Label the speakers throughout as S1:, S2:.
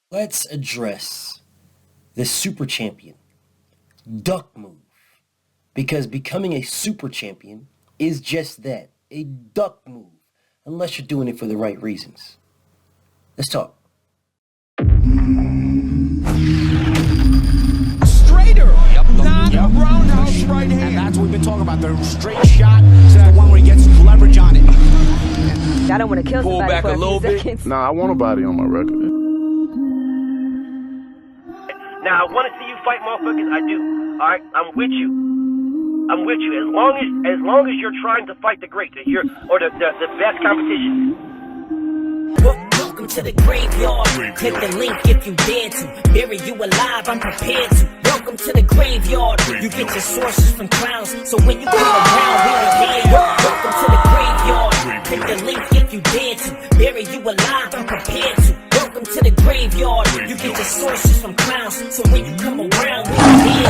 S1: Let's address the super champion duck move, because becoming a super champion is just that, a duck move, unless you're doing it for the right reasons. Let's talk.
S2: Straighter, not a roundhouse right hand.
S3: And that's what we've been talking about. The straight shot is the one where he gets leverage on it.
S4: I don't want to kill
S2: Pull
S4: somebody
S2: back
S4: for
S2: a little
S4: few
S2: bit.
S4: seconds.
S5: Nah, I want a body on my record.
S6: Now, I want to see you fight motherfuckers. I do. All right, I'm with you. I'm with you. As long as you're trying to fight the great, the best competition.
S7: Welcome to the graveyard. Click the link if you dare to. Bury you alive, I'm prepared to. Welcome to the graveyard. You get your sources from clowns, so when you come around, we don't hear you. Welcome to the graveyard. Click the link if you dare to. Bury you alive, I'm prepared to. Welcome to the graveyard. You get your sources from clowns, so when you come around, we don't hear you.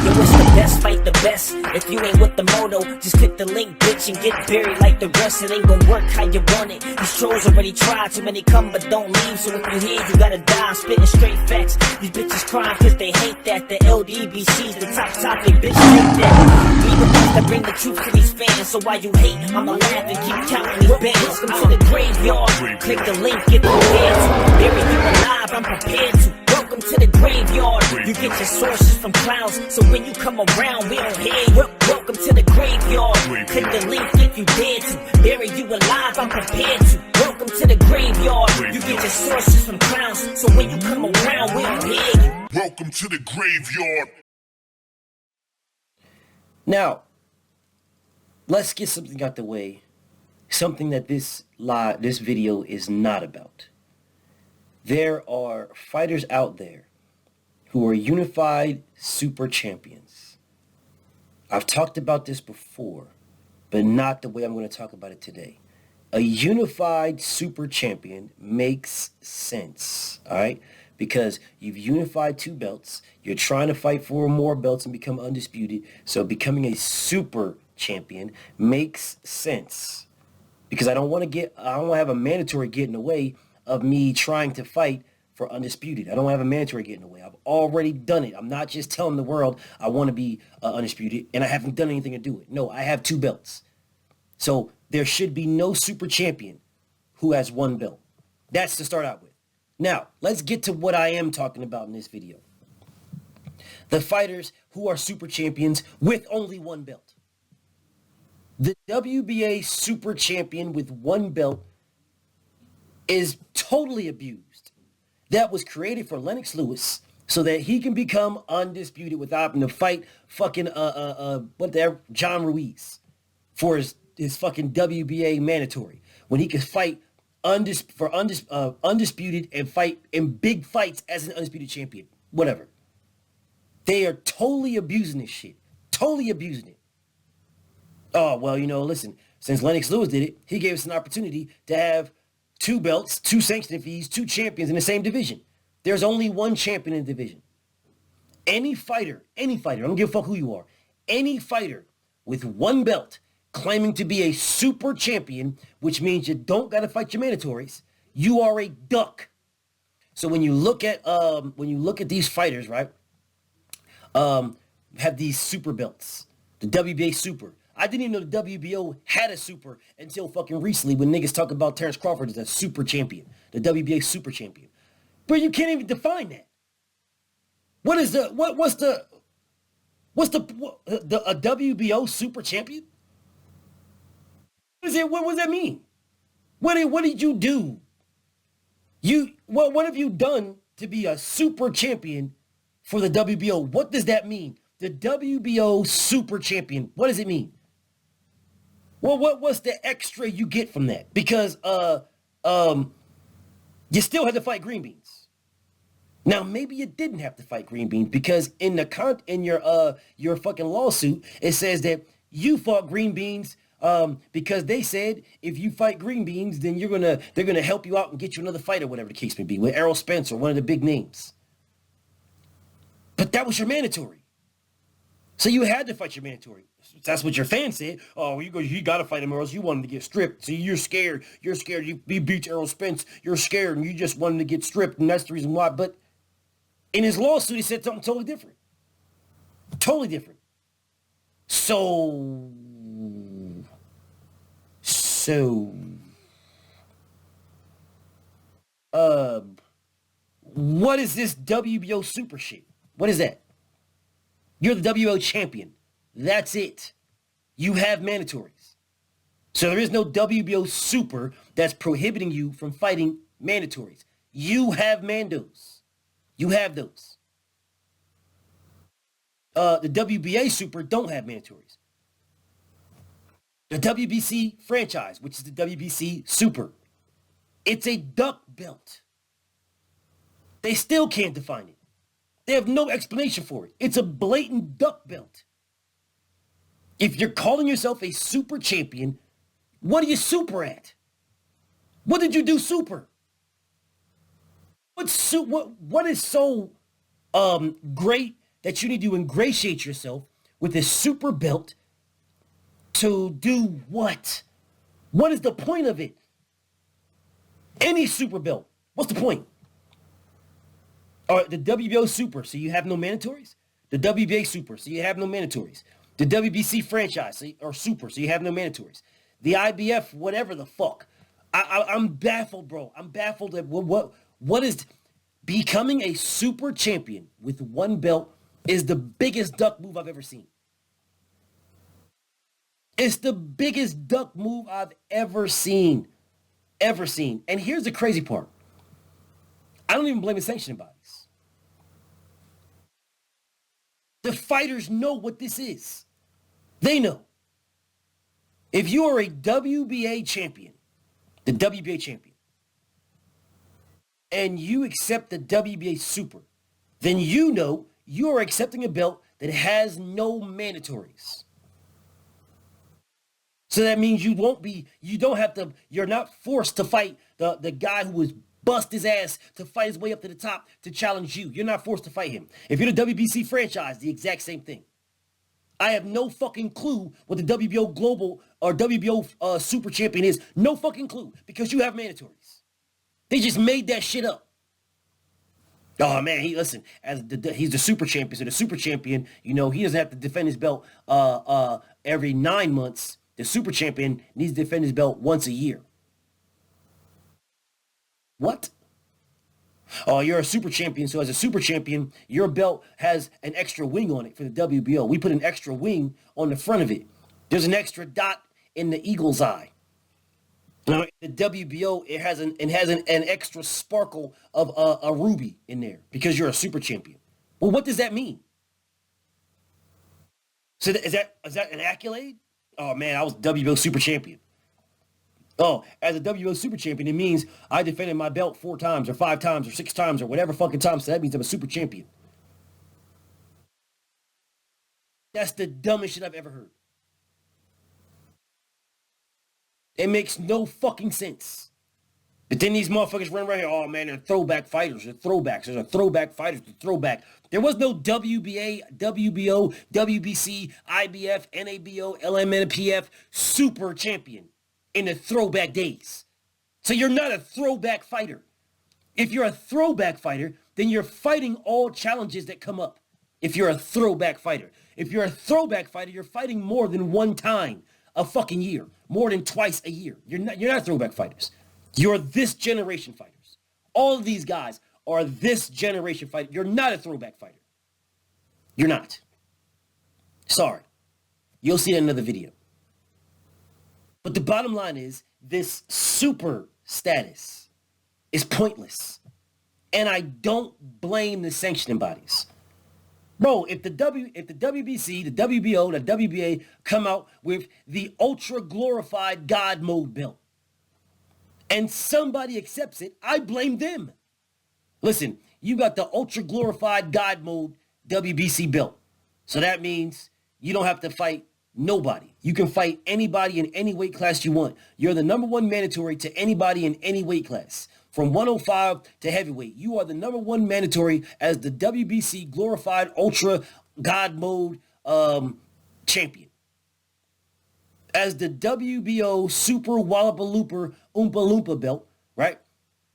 S7: Yo, it's the best, fight the best. If you ain't with the moto, just click the link, bitch, and get buried like the rest. It ain't gonna work how you want it. These trolls already tried, too many come but don't leave. So if you hear, you gotta die. I'm spitting straight facts. These bitches crying cause they hate that. The LDBC's the top topic, bitch, hate that. We the ones that bring the truth to these fans. So while you hate, I'ma laugh and keep counting these bands. Welcome to the graveyard. Click the link, get the dance. Bury you alive, I'm prepared to. Welcome to the graveyard. You get your sources from clowns, so when you come around, we don't hear you. Welcome to the graveyard. Click the link if you dare to. Bury you alive, I'm prepared to. Welcome to the graveyard. You get your sources from clowns, so when you come around, we don't hear you.
S5: Welcome to the graveyard.
S1: Now, let's get something out the way. Something that this video is not about. There are fighters out there who are unified super champions. I've talked about this before, but not the way I'm going to talk about it today. A unified super champion makes sense, all right? Because you've unified two belts, you're trying to fight for more belts and become undisputed, so becoming a super champion makes sense. Because I don't want to have a mandatory get in the way of me trying to fight for undisputed. I don't have a mandatory get in the way. I've already done it. I'm not just telling the world I want to be undisputed and I haven't done anything to do it. No, I have two belts. So there should be no super champion who has one belt. That's to start out with. Now, let's get to what I am talking about in this video. The fighters who are super champions with only one belt. The WBA super champion with one belt is totally abused. That was created for Lennox Lewis so that he can become undisputed without having to fight fucking John Ruiz for his fucking WBA mandatory, when he could fight undisputed and fight in big fights as an undisputed champion. Whatever. They are totally abusing this shit. Totally abusing it. Oh, well, listen, since Lennox Lewis did it, he gave us an opportunity to have two belts, two sanctioning fees, two champions in the same division. There's only one champion in the division. Any fighter, I don't give a fuck who you are, any fighter with one belt claiming to be a super champion, which means you don't got to fight your mandatories, you are a duck. So when you look at these fighters, right, have these super belts, the WBA super. I didn't even know the WBO had a super until fucking recently when niggas talk about Terrence Crawford as a super champion, the WBA super champion. But you can't even define that. What's a WBO super champion? What does that mean? What did you do? What have you done to be a super champion for the WBO? What does that mean? The WBO super champion. What does it mean? Well, what's the extra you get from that? Because you still had to fight Green Beans. Now maybe you didn't have to fight Green Beans because in your fucking lawsuit it says that you fought Green Beans because they said if you fight Green Beans then they're gonna help you out and get you another fight or whatever the case may be with Errol Spence or one of the big names. But that was your mandatory. So you had to fight your mandatory. That's what your fans said. Oh, you got to fight him or else you want him to get stripped. So you're scared. You're scared. You beat Errol Spence. You're scared and you just want him to get stripped. And that's the reason why. But in his lawsuit, he said something totally different. Totally different. So what is this WBO super shit? What is that? You're the WBO champion. That's it. You have mandatories. So there is no WBO super that's prohibiting you from fighting mandatories. You have mandos. You have those. The WBA super don't have mandatories. The WBC franchise, which is the WBC super, it's a duck belt. They still can't define it. They have no explanation for it. It's a blatant duck belt. If you're calling yourself a super champion, what are you super at? What did you do super? What is so great that you need to ingratiate yourself with this super belt to do what? What is the point of it? Any super belt. What's the point? All right, the WBO super, so you have no mandatories? The WBA super, so you have no mandatories. The WBC franchise, or super, so you have no mandatories. The IBF, whatever the fuck. I'm baffled, bro. I'm baffled at what is becoming a super champion with one belt is the biggest duck move I've ever seen. It's the biggest duck move I've ever seen. Ever seen. And here's the crazy part. I don't even blame the sanctioning bodies. The fighters know what this is. They know. If you are a WBA champion, the WBA champion, and you accept the WBA super, then you know you are accepting a belt that has no mandatories. So that means you're not forced to fight the guy who was bust his ass to fight his way up to the top to challenge you. You're not forced to fight him. If you're the WBC franchise, the exact same thing. I have no fucking clue what the WBO Global or WBO Super Champion is. No fucking clue because you have mandatories. They just made that shit up. Oh man, he's the Super Champion. So the Super Champion, he doesn't have to defend his belt every 9 months. The Super Champion needs to defend his belt once a year. What? Oh, you're a super champion, so as a super champion, your belt has an extra wing on it for the WBO. We put an extra wing on the front of it. There's an extra dot in the eagle's eye. Now, the WBO, it has an extra sparkle of a ruby in there because you're a super champion. Well, what does that mean? So is that an accolade? Oh man, I was WBO super champion. Oh, as a WBO super champion, it means I defended my belt 4 times or 5 times or 6 times or whatever fucking time. So that means I'm a super champion. That's the dumbest shit I've ever heard. It makes no fucking sense. But then these motherfuckers run around here, oh man, they're throwback fighters, they're throwbacks, there's a throwback fighters, they're throwback. There was no WBA, WBO, WBC, IBF, NABO, LMNPF super champion in the throwback days. So you're not a throwback fighter. If you're a throwback fighter, then you're fighting all challenges that come up. If you're a throwback fighter. If you're a throwback fighter, you're fighting more than 1 time a fucking year. More than twice a year. You're not throwback fighters. You're this generation fighters. All of these guys are this generation fighter. You're not a throwback fighter. You're not. Sorry. You'll see that in another video. But the bottom line is this super status is pointless. And I don't blame the sanctioning bodies. Bro, if the WBC, the WBO, the WBA come out with the ultra glorified God mode belt and somebody accepts it, I blame them. Listen, you got the ultra glorified God mode WBC belt. So that means you don't have to fight nobody. You can fight anybody in any weight class you want. You're the number 1 mandatory to anybody in any weight class. From 105 to heavyweight, you are the number 1 mandatory as the WBC glorified ultra God mode champion. As the WBO Super Wallapalooper Oompa Loompa belt, right?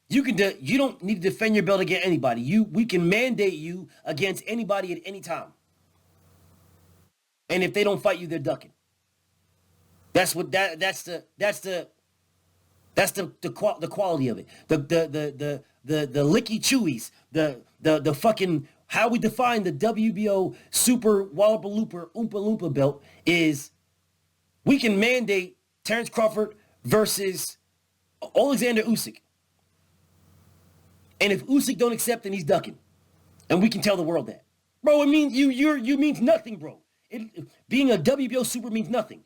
S1: You don't need to defend your belt against anybody. We can mandate you against anybody at any time. And if they don't fight you, they're ducking. That's the quality of it. The licky chewies, the fucking, how we define the WBO Super Wallapalooper Oompa Loompa belt is we can mandate Terrence Crawford versus Alexander Usyk. And if Usyk don't accept, then he's ducking. And we can tell the world that. Bro, it means you means nothing, bro. Being a WBO super means nothing.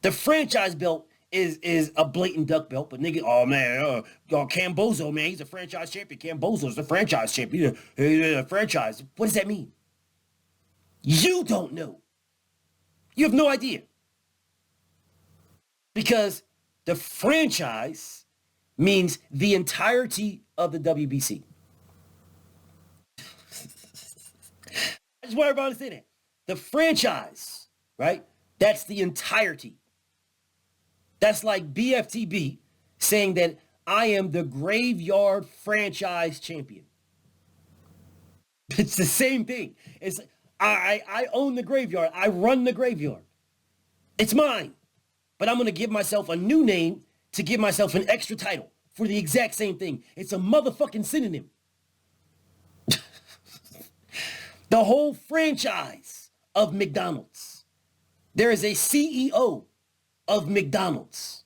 S1: The franchise belt is a blatant duck belt, but nigga, oh man, Cambozo, man, he's a franchise champion. Cambozo's the franchise champion. He's a franchise. What does that mean? You don't know. You have no idea. Because the franchise means the entirety of the WBC. I just want everybody to understand that. The franchise, right? That's the entirety. That's like BFTB saying that I am the Graveyard franchise champion. It's the same thing. It's I own the Graveyard. I run the Graveyard. It's mine. But I'm going to give myself a new name to give myself an extra title for the exact same thing. It's a motherfucking synonym. The whole franchise of McDonald's. There is a CEO of McDonald's.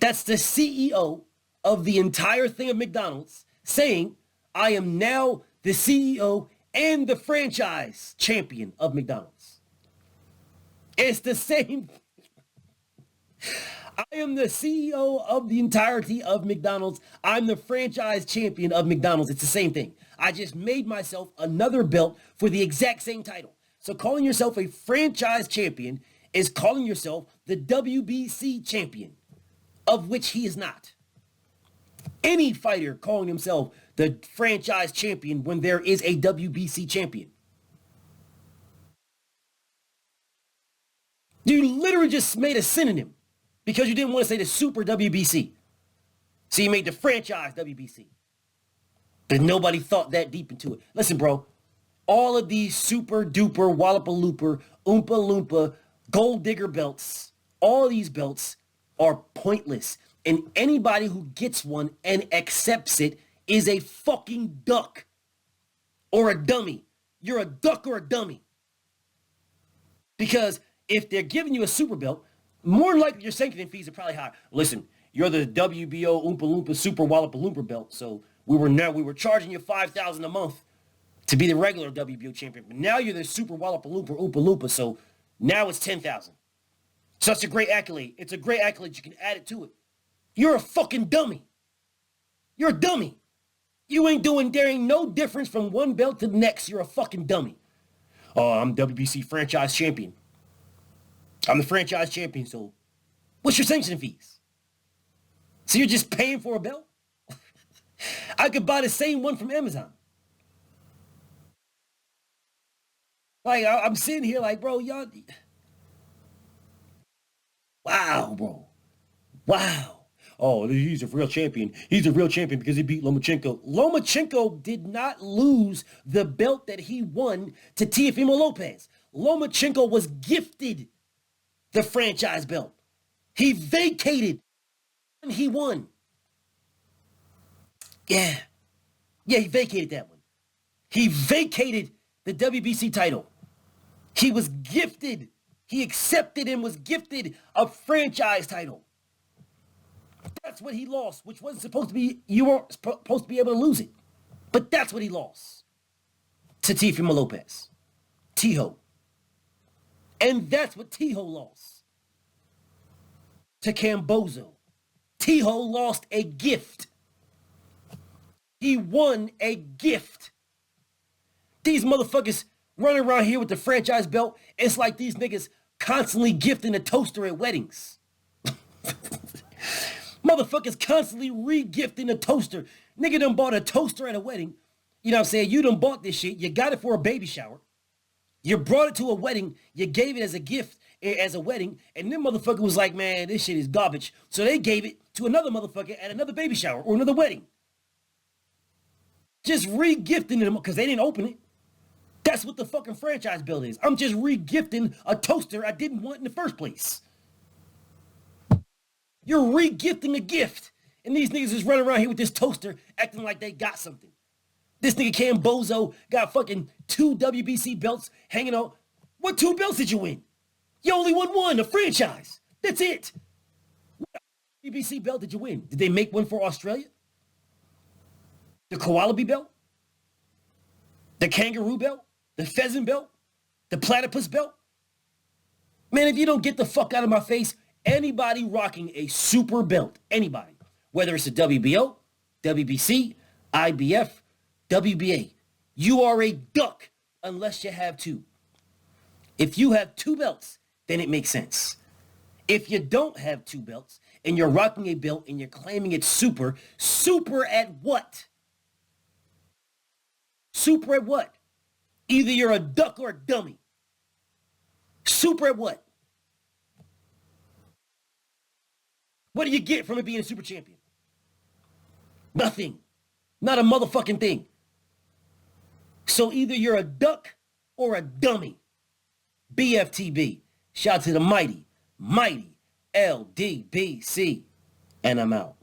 S1: That's the CEO of the entire thing of McDonald's saying, I am now the CEO and the franchise champion of McDonald's. It's the same. I am the CEO of the entirety of McDonald's. I'm the franchise champion of McDonald's. It's the same thing. I just made myself another belt for the exact same title. So calling yourself a franchise champion is calling yourself the WBC champion, of which he is not. Any fighter calling himself the franchise champion when there is a WBC champion. You literally just made a synonym because you didn't want to say the Super WBC. So you made the franchise WBC. But nobody thought that deep into it. Listen, bro. All of these super duper, wallapalooper, oompa loompa, gold digger belts, all these belts are pointless. And anybody who gets one and accepts it is a fucking duck or a dummy. You're a duck or a dummy. Because if they're giving you a super belt, more than likely your sanctioning fees are probably higher. Listen, you're the WBO Oompa Loompa Super Wallapalooper belt, so we were charging you $5,000 a month to be the regular WBO champion, but now you're the Super Wallapalooper Oompa Loompa, so now it's $10,000. Such a great accolade. It's a great accolade. You can add it to it. You're a fucking dummy. You're a dummy. There ain't no difference from one belt to the next. You're a fucking dummy. Oh, I'm WBC franchise champion. I'm the franchise champion, so what's your sanctioning fees? So you're just paying for a belt? I could buy the same one from Amazon. Like, I'm sitting here like, bro, y'all. Wow, bro. Wow. Oh, he's a real champion. He's a real champion because he beat Lomachenko. Lomachenko did not lose the belt that he won to Teofimo Lopez. Lomachenko was gifted the franchise belt. He vacated and he won. Yeah, he vacated that one. He vacated the WBC title. He was gifted. He accepted and was gifted a franchise title. That's what he lost, which wasn't supposed to be, you weren't supposed to be able to lose it. But that's what he lost to Teofimo Lopez. Tijo. And that's what Tijo lost to Cambozo. Tijo lost a gift. He won a gift. These motherfuckers running around here with the franchise belt, it's like these niggas constantly gifting a toaster at weddings. Motherfuckers constantly re-gifting a toaster. Nigga done bought a toaster at a wedding. You know what I'm saying? You done bought this shit. You got it for a baby shower. You brought it to a wedding. You gave it as a gift as a wedding. And then motherfucker was like, man, this shit is garbage. So they gave it to another motherfucker at another baby shower or another wedding. Just re-gifting them because they didn't open it. That's what the fucking franchise bill is. I'm just re-gifting a toaster I didn't want in the first place. You're re-gifting a gift. And these niggas is running around here with this toaster acting like they got something. This nigga Cam Bozo got fucking 2 WBC belts hanging on. What 2 belts did you win? You only won 1, a franchise. That's it. What WBC belt did you win? Did they make one for Australia? The koala belt? The kangaroo belt? The pheasant belt? The platypus belt? Man, if you don't get the fuck out of my face, anybody rocking a super belt, anybody, whether it's a WBO, WBC, IBF, WBA, you are a duck unless you have 2. If you have 2 belts, then it makes sense. If you don't have 2 belts and you're rocking a belt and you're claiming it's super, super at what? Super at what? Either you're a duck or a dummy. Super at what? What do you get from it being a super champion? Nothing. Not a motherfucking thing. So either you're a duck or a dummy. BFTB. Shout out to the mighty LDBC. And I'm out.